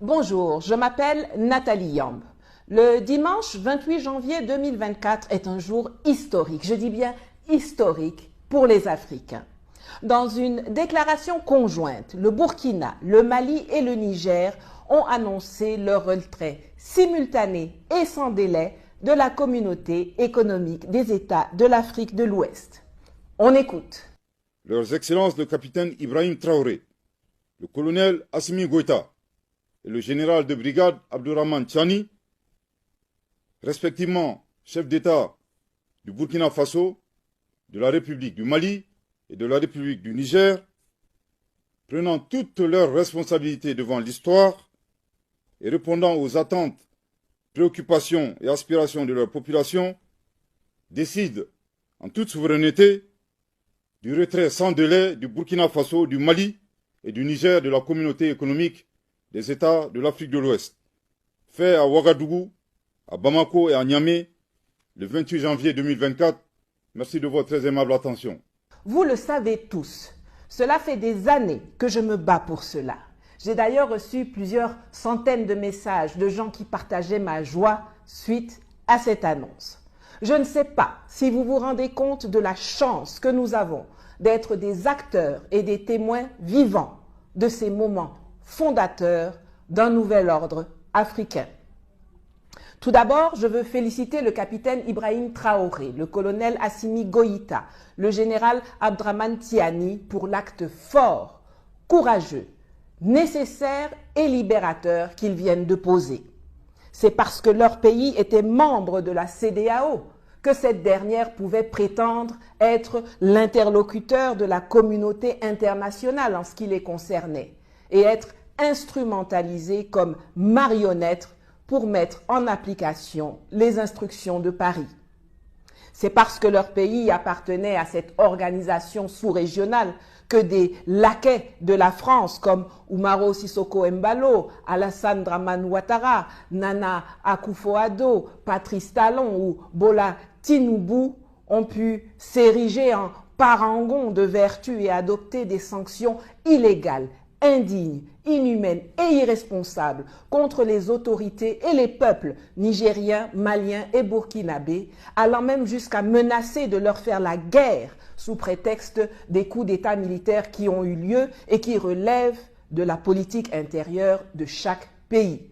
Bonjour, je m'appelle Nathalie Yamb. Le dimanche 28 janvier 2024 est un jour historique, je dis bien historique, pour les Africains. Dans une déclaration conjointe, le Burkina, le Mali et le Niger ont annoncé leur retrait simultané et sans délai de la communauté économique des États de l'Afrique de l'Ouest. On écoute. Leurs Excellences le capitaine Ibrahim Traoré, le colonel Assimi Goïta et le général de brigade Abdourahmane Tchani, respectivement chef d'État du Burkina Faso, de la République du Mali et de la République du Niger, prenant toutes leurs responsabilités devant l'histoire et répondant aux attentes, préoccupations et aspirations de leur population, décident en toute souveraineté du retrait sans délai du Burkina Faso, du Mali et du Niger de la communauté économique des États de l'Afrique de l'Ouest, fait à Ouagadougou, à Bamako et à Niamey le 28 janvier 2024. Merci de votre très aimable attention. Vous le savez tous, cela fait des années que je me bats pour cela. J'ai d'ailleurs reçu plusieurs centaines de messages de gens qui partageaient ma joie suite à cette annonce. Je ne sais pas si vous vous rendez compte de la chance que nous avons d'être des acteurs et des témoins vivants de ces moments fondateurs d'un nouvel ordre africain. Tout d'abord, je veux féliciter le capitaine Ibrahim Traoré, le colonel Assimi Goïta, le général Abdourahmane Tchani pour l'acte fort, courageux, nécessaire et libérateur qu'ils viennent de poser. C'est parce que leur pays était membre de la CEDEAO que cette dernière pouvait prétendre être l'interlocuteur de la communauté internationale en ce qui les concernait et être instrumentalisée comme marionnette pour mettre en application les instructions de Paris. C'est parce que leur pays appartenait à cette organisation sous-régionale que des laquais de la France comme Umaro Sissoko Embalo, Alassane Dramane Ouattara, Nana Akufo-Addo, Patrice Talon ou Bola Tinubu ont pu s'ériger en parangons de vertu et adopter des sanctions illégales, indignes, inhumaines et irresponsables contre les autorités et les peuples nigériens, maliens et burkinabés, allant même jusqu'à menacer de leur faire la guerre sous prétexte des coups d'État militaires qui ont eu lieu et qui relèvent de la politique intérieure de chaque pays.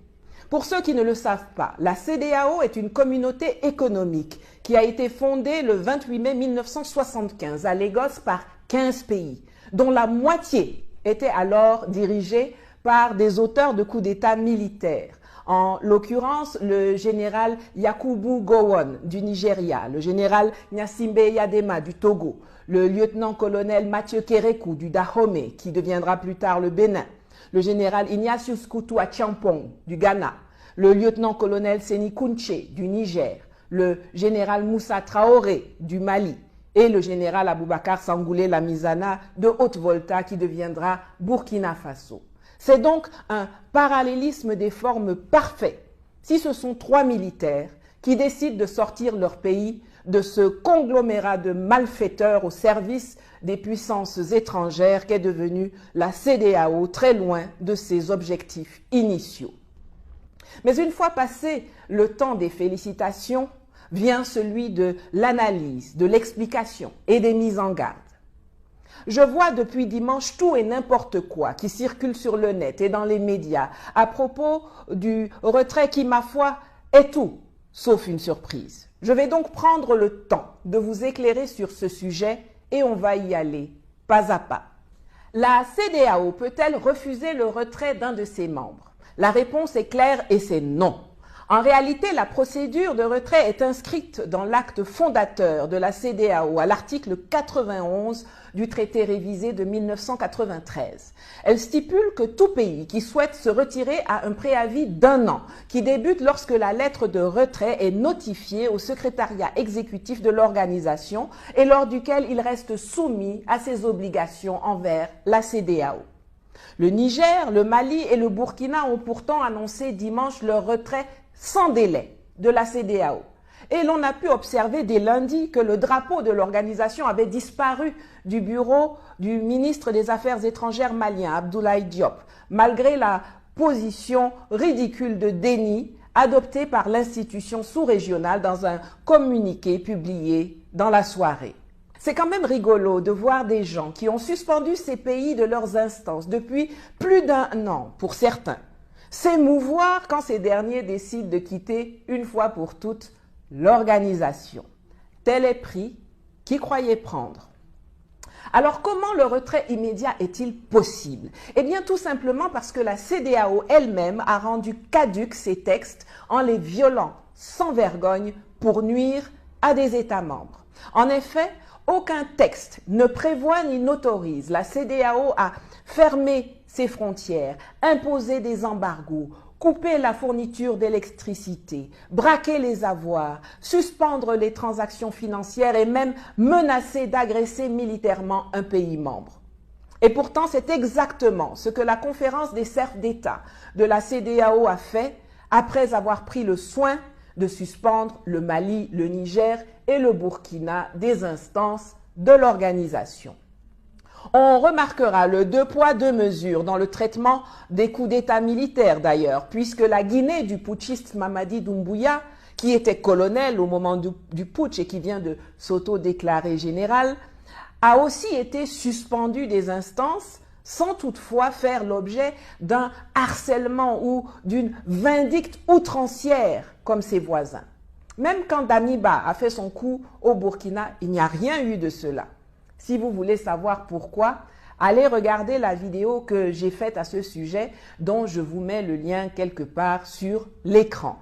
Pour ceux qui ne le savent pas, la CEDEAO est une communauté économique qui a été fondée le 28 mai 1975 à Lagos par 15 pays, dont la moitié était alors dirigée par des auteurs de coups d'État militaires. En l'occurrence, le général Yakubu Gowon du Nigeria, le général Gnassingbé Eyadema du Togo, le lieutenant-colonel Mathieu Kérékou du Dahomey, qui deviendra plus tard le Bénin, le général Ignatius Kutu Achampong du Ghana, le lieutenant-colonel Séni Kountché du Niger, le général Moussa Traoré du Mali et le général Aboubakar Sangoulé Lamizana de Haute-Volta qui deviendra Burkina Faso. C'est donc un parallélisme des formes parfait si ce sont trois militaires qui décident de sortir leur pays de ce conglomérat de malfaiteurs au service des puissances étrangères qu'est devenue la CEDEAO, très loin de ses objectifs initiaux. Mais une fois passé le temps des félicitations, vient celui de l'analyse, de l'explication et des mises en garde. Je vois depuis dimanche tout et n'importe quoi qui circule sur le net et dans les médias à propos du retrait qui, ma foi, est tout sauf une surprise. Je vais donc prendre le temps de vous éclairer sur ce sujet et on va y aller pas à pas. La CEDEAO peut-elle refuser le retrait d'un de ses membres? La réponse est claire et c'est non. En réalité, la procédure de retrait est inscrite dans l'acte fondateur de la CEDEAO à l'article 91 du traité révisé de 1993. Elle stipule que tout pays qui souhaite se retirer a un préavis d'1 an qui débute lorsque la lettre de retrait est notifiée au secrétariat exécutif de l'organisation et lors duquel il reste soumis à ses obligations envers la CEDEAO. Le Niger, le Mali et le Burkina ont pourtant annoncé dimanche leur retrait sans délai de la CEDEAO. Et l'on a pu observer dès lundi que le drapeau de l'organisation avait disparu du bureau du ministre des Affaires étrangères malien, Abdoulaye Diop, malgré la position ridicule de déni adoptée par l'institution sous-régionale dans un communiqué publié dans la soirée. C'est quand même rigolo de voir des gens qui ont suspendu ces pays de leurs instances depuis plus d'1 an, pour certains, s'émouvoir quand ces derniers décident de quitter une fois pour toutes l'organisation. Tel est prix qu'ils croyaient prendre. Alors comment le retrait immédiat est-il possible? Eh bien tout simplement parce que la CEDEAO elle-même a rendu caducs ces textes en les violant sans vergogne pour nuire à des États membres. En effet, aucun texte ne prévoit ni n'autorise la CEDEAO à fermer ses frontières, imposer des embargos, couper la fourniture d'électricité, braquer les avoirs, suspendre les transactions financières et même menacer d'agresser militairement un pays membre. Et pourtant, c'est exactement ce que la conférence des chefs d'État de la CEDEAO a fait après avoir pris le soin de suspendre le Mali, le Niger et le Burkina des instances de l'organisation. On remarquera le 2 poids 2 mesures dans le traitement des coups d'État militaires d'ailleurs, puisque la Guinée du putschiste Mamadi Doumbouya, qui était colonel au moment du putsch et qui vient de s'auto-déclarer général, a aussi été suspendue des instances sans toutefois faire l'objet d'un harcèlement ou d'une vindicte outrancière comme ses voisins. Même quand Damiba a fait son coup au Burkina, il n'y a rien eu de cela. Si vous voulez savoir pourquoi, allez regarder la vidéo que j'ai faite à ce sujet, dont je vous mets le lien quelque part sur l'écran.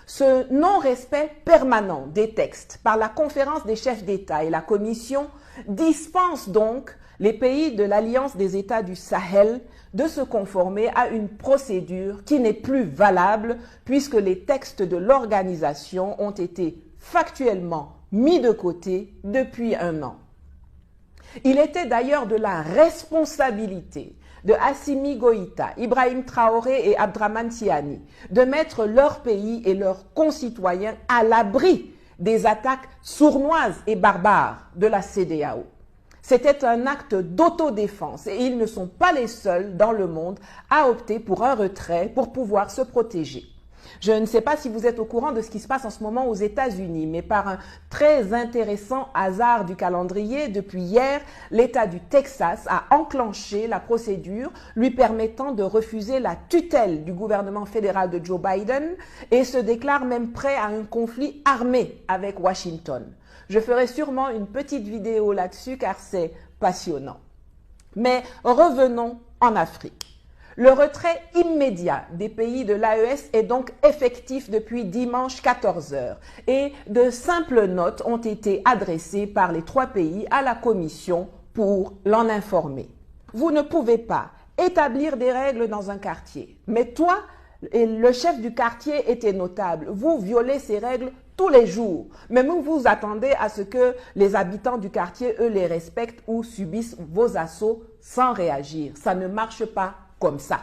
Ce non-respect permanent des textes par la conférence des chefs d'État et la Commission dispense donc les pays de l'Alliance des États du Sahel de se conformer à une procédure qui n'est plus valable puisque les textes de l'organisation ont été factuellement mis de côté depuis 1 an. Il était d'ailleurs de la responsabilité de Assimi Goïta, Ibrahim Traoré et Abdraman Tiani de mettre leur pays et leurs concitoyens à l'abri des attaques sournoises et barbares de la CEDEAO. C'était un acte d'autodéfense et ils ne sont pas les seuls dans le monde à opter pour un retrait pour pouvoir se protéger. Je ne sais pas si vous êtes au courant de ce qui se passe en ce moment aux États-Unis, mais par un très intéressant hasard du calendrier, depuis hier, l'État du Texas a enclenché la procédure lui permettant de refuser la tutelle du gouvernement fédéral de Joe Biden et se déclare même prêt à un conflit armé avec Washington. Je ferai sûrement une petite vidéo là-dessus car c'est passionnant. Mais revenons en Afrique. Le retrait immédiat des pays de l'AES est donc effectif depuis dimanche 14 h et de simples notes ont été adressées par les 3 pays à la Commission pour l'en informer. Vous ne pouvez pas établir des règles dans un quartier, mais toi, et le chef du quartier était notable, vous violez ces règles tous les jours, mais vous vous attendez à ce que les habitants du quartier, eux, les respectent ou subissent vos assauts sans réagir. Ça ne marche pas comme ça.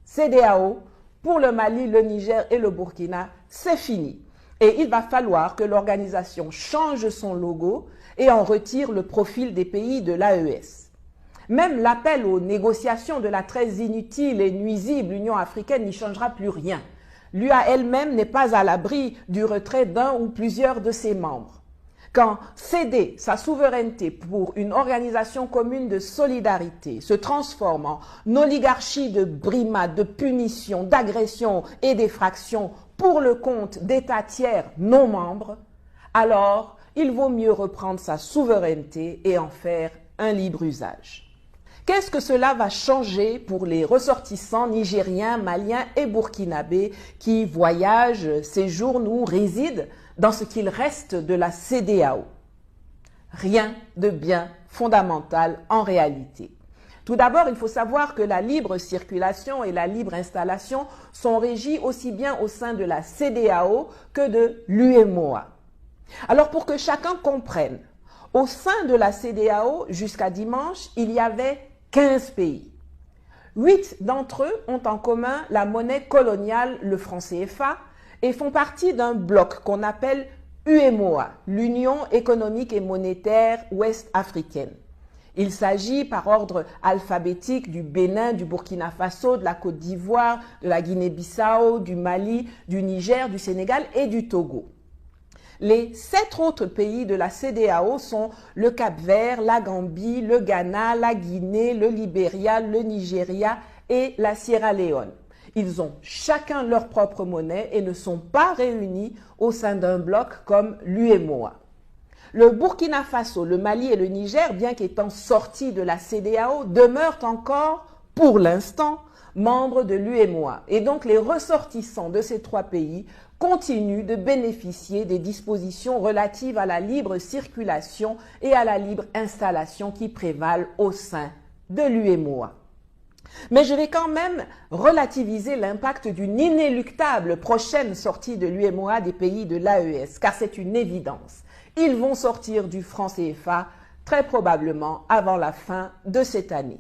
CEDEAO, pour le Mali, le Niger et le Burkina, c'est fini. Et il va falloir que l'organisation change son logo et en retire le profil des pays de l'AES. Même l'appel aux négociations de la très inutile et nuisible Union africaine n'y changera plus rien. L'UA elle-même n'est pas à l'abri du retrait d'un ou plusieurs de ses membres. Quand céder sa souveraineté pour une organisation commune de solidarité se transforme en oligarchie de brimades, de punitions, d'agressions et d'effractions pour le compte d'États tiers non membres, alors il vaut mieux reprendre sa souveraineté et en faire un libre usage. Qu'est-ce que cela va changer pour les ressortissants nigériens, maliens et burkinabés qui voyagent, séjournent ou résident dans ce qu'il reste de la CEDEAO? Rien de bien fondamental en réalité. Tout d'abord, il faut savoir que la libre circulation et la libre installation sont régies aussi bien au sein de la CEDEAO que de l'UEMOA. Alors pour que chacun comprenne, au sein de la CEDEAO, jusqu'à dimanche, il y avait 15 pays. 8 d'entre eux ont en commun la monnaie coloniale, le franc CFA, et font partie d'un bloc qu'on appelle UEMOA, l'Union économique et monétaire ouest-africaine. Il s'agit par ordre alphabétique du Bénin, du Burkina Faso, de la Côte d'Ivoire, de la Guinée-Bissau, du Mali, du Niger, du Sénégal et du Togo. Les 7 autres pays de la CEDEAO sont le Cap-Vert, la Gambie, le Ghana, la Guinée, le Libéria, le Nigeria et la Sierra Leone. Ils ont chacun leur propre monnaie et ne sont pas réunis au sein d'un bloc comme l'UEMOA. Le Burkina Faso, le Mali et le Niger, bien qu'étant sortis de la CEDEAO, demeurent encore, pour l'instant, membres de l'UEMOA. Et donc les ressortissants de ces 3 pays continuent de bénéficier des dispositions relatives à la libre circulation et à la libre installation qui prévalent au sein de l'UEMOA. Mais je vais quand même relativiser l'impact d'une inéluctable prochaine sortie de l'UEMOA des pays de l'AES, car c'est une évidence. Ils vont sortir du franc CFA très probablement avant la fin de cette année.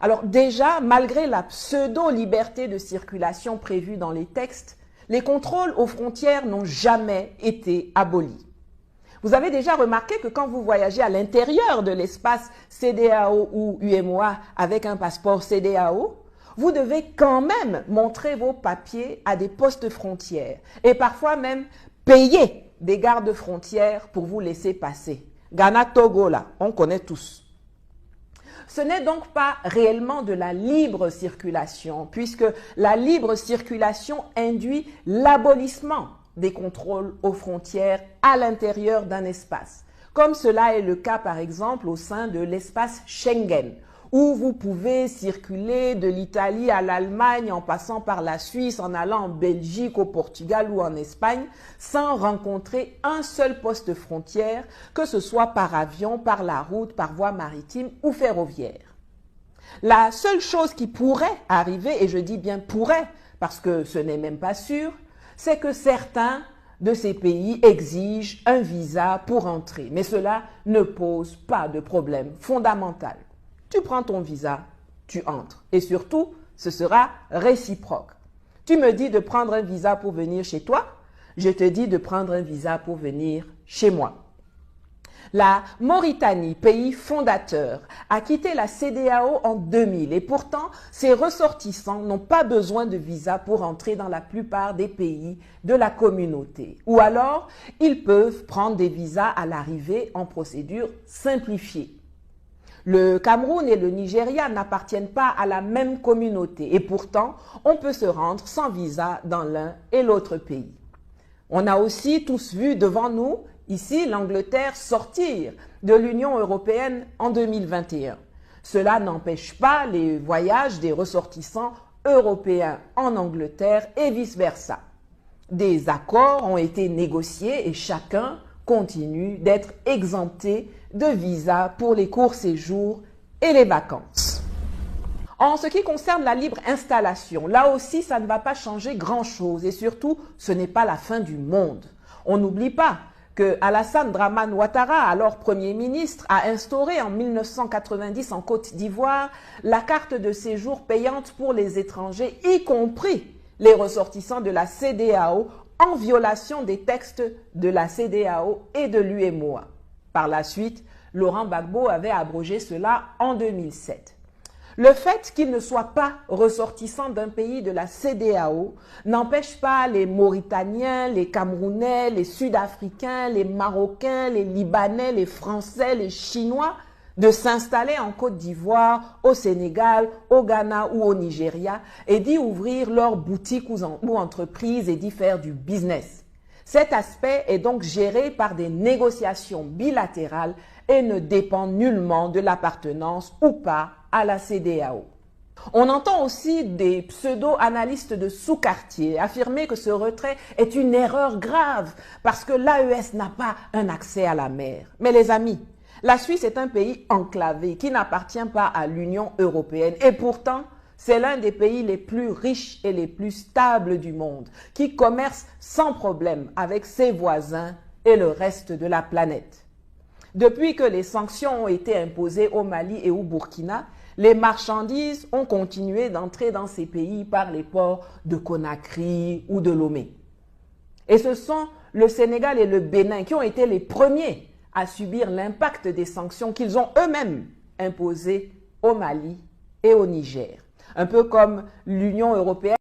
Alors déjà, malgré la pseudo-liberté de circulation prévue dans les textes, les contrôles aux frontières n'ont jamais été abolis. Vous avez déjà remarqué que quand vous voyagez à l'intérieur de l'espace CEDEAO ou UEMOA avec un passeport CEDEAO, vous devez quand même montrer vos papiers à des postes frontières et parfois même payer des gardes frontières pour vous laisser passer. Ghana, Togo, là, on connaît tous. Ce n'est donc pas réellement de la libre circulation, puisque la libre circulation induit l'abolissement des contrôles aux frontières à l'intérieur d'un espace, comme cela est le cas par exemple au sein de l'espace Schengen, où vous pouvez circuler de l'Italie à l'Allemagne en passant par la Suisse, en allant en Belgique, au Portugal ou en Espagne, sans rencontrer un seul poste frontière, que ce soit par avion, par la route, par voie maritime ou ferroviaire. La seule chose qui pourrait arriver, et je dis bien pourrait, parce que ce n'est même pas sûr, c'est que certains de ces pays exigent un visa pour entrer. Mais cela ne pose pas de problème fondamental. Tu prends ton visa, tu entres. Et surtout, ce sera réciproque. Tu me dis de prendre un visa pour venir chez toi, je te dis de prendre un visa pour venir chez moi. La Mauritanie, pays fondateur, a quitté la CEDEAO en 2000 et pourtant, ses ressortissants n'ont pas besoin de visa pour entrer dans la plupart des pays de la communauté. Ou alors, ils peuvent prendre des visas à l'arrivée en procédure simplifiée. Le Cameroun et le Nigeria n'appartiennent pas à la même communauté et pourtant, on peut se rendre sans visa dans l'un et l'autre pays. On a aussi tous vu devant nous, ici, l'Angleterre sortir de l'Union européenne en 2021. Cela n'empêche pas les voyages des ressortissants européens en Angleterre et vice-versa. Des accords ont été négociés et chacun continue d'être exempté de visa pour les courts séjours et les vacances. En ce qui concerne la libre installation, là aussi, ça ne va pas changer grand-chose et surtout, ce n'est pas la fin du monde. On n'oublie pas que Alassane Dramane Ouattara, alors Premier ministre, a instauré en 1990 en Côte d'Ivoire la carte de séjour payante pour les étrangers, y compris les ressortissants de la CEDEAO, en violation des textes de la CEDEAO et de l'UEMOA. Par la suite, Laurent Gbagbo avait abrogé cela en 2007. Le fait qu'il ne soit pas ressortissant d'un pays de la CEDEAO n'empêche pas les Mauritaniens, les Camerounais, les Sud-Africains, les Marocains, les Libanais, les Français, les Chinois de s'installer en Côte d'Ivoire, au Sénégal, au Ghana ou au Nigeria et d'y ouvrir leurs boutiques ou entreprises et d'y faire du business. Cet aspect est donc géré par des négociations bilatérales et ne dépend nullement de l'appartenance ou pas à la CEDEAO. On entend aussi des pseudo-analystes de sous-quartier affirmer que ce retrait est une erreur grave parce que l'AES n'a pas un accès à la mer. Mais les amis, la Suisse est un pays enclavé qui n'appartient pas à l'Union européenne et pourtant, c'est l'un des pays les plus riches et les plus stables du monde qui commerce sans problème avec ses voisins et le reste de la planète. Depuis que les sanctions ont été imposées au Mali et au Burkina, les marchandises ont continué d'entrer dans ces pays par les ports de Conakry ou de Lomé. Et ce sont le Sénégal et le Bénin qui ont été les premiers à subir l'impact des sanctions qu'ils ont eux-mêmes imposées au Mali et au Niger. Un peu comme l'Union européenne